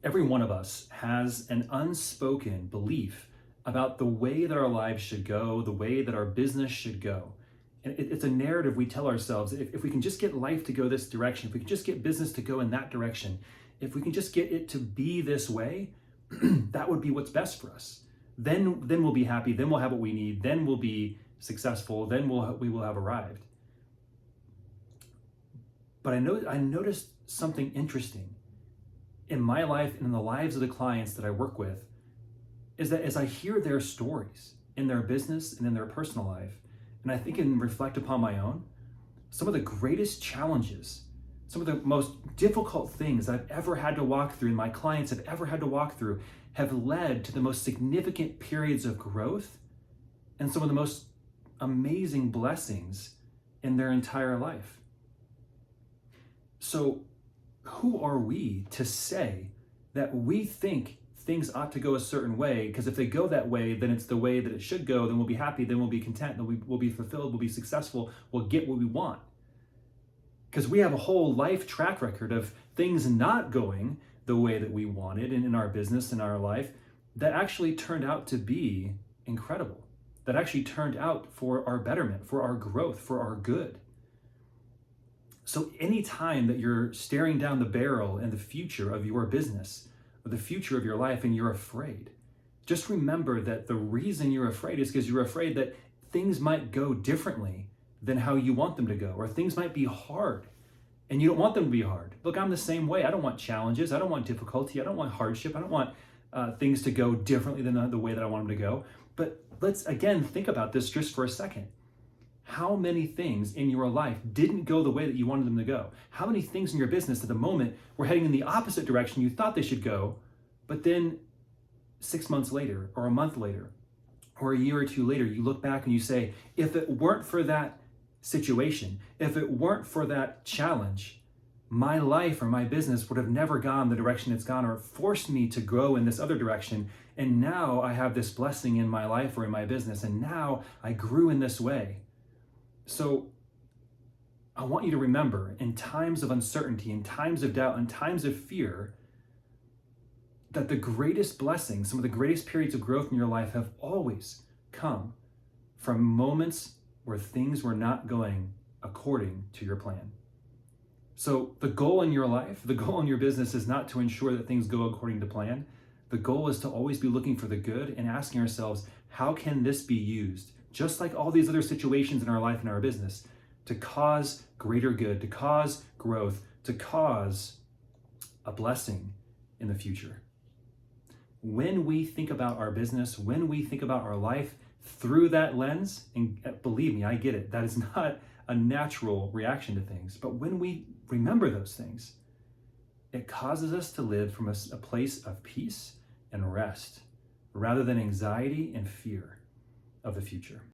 Every one of us has an unspoken belief about the way that our lives should go, the way that our business should go. And it's a narrative we tell ourselves. If we can just get life to go this direction, if we can just get business to go in that direction, if we can just get it to be this way, that would be what's best for us. Then we'll be happy. Then we'll have what we need. Then we'll be successful. Then we will have arrived. But I noticed something interesting in my life and in the lives of the clients that I work with, is that as I hear their stories in their business and in their personal life, and I think and reflect upon my own, some of the greatest challenges, some of the most difficult things I've ever had to walk through and my clients have ever had to walk through have led to the most significant periods of growth and some of the most amazing blessings in their entire life. So who are we to say that we think things ought to go a certain way? Because if they go that way, then it's the way that it should go. Then we'll be happy. Then we'll be content. Then we'll be fulfilled. We'll be successful. We'll get what we want. Because we have a whole life track record of things not going the way that we wanted and in our business, in our life, that actually turned out to be incredible. That actually turned out for our betterment, for our growth, for our good. So anytime that you're staring down the barrel in the future of your business or the future of your life and you're afraid, just remember that the reason you're afraid is because you're afraid that things might go differently than how you want them to go, or things might be hard and you don't want them to be hard. Look, I'm the same way. I don't want challenges. I don't want difficulty. I don't want hardship. I don't want things to go differently than the way that I want them to go. But let's again think about this just for a second. How many things in your life didn't go the way that you wanted them to go? How many things in your business at the moment were heading in the opposite direction you thought they should go, but then 6 months later, or a month later, or a year or two later, you look back and you say, if it weren't for that situation, if it weren't for that challenge, my life or my business would have never gone the direction it's gone, or it forced me to grow in this other direction. And now I have this blessing in my life or in my business, and now I grew in this way. So I want you to remember, in times of uncertainty, in times of doubt, in times of fear, that the greatest blessings, some of the greatest periods of growth in your life have always come from moments where things were not going according to your plan. So the goal in your life, the goal in your business is not to ensure that things go according to plan. The goal is to always be looking for the good and asking ourselves, how can this be used, just like all these other situations in our life and our business, to cause greater good, to cause growth, to cause a blessing in the future. When we think about our business, when we think about our life through that lens, and believe me, I get it, that is not a natural reaction to things, but when we remember those things, it causes us to live from a place of peace and rest rather than anxiety and fear of the future.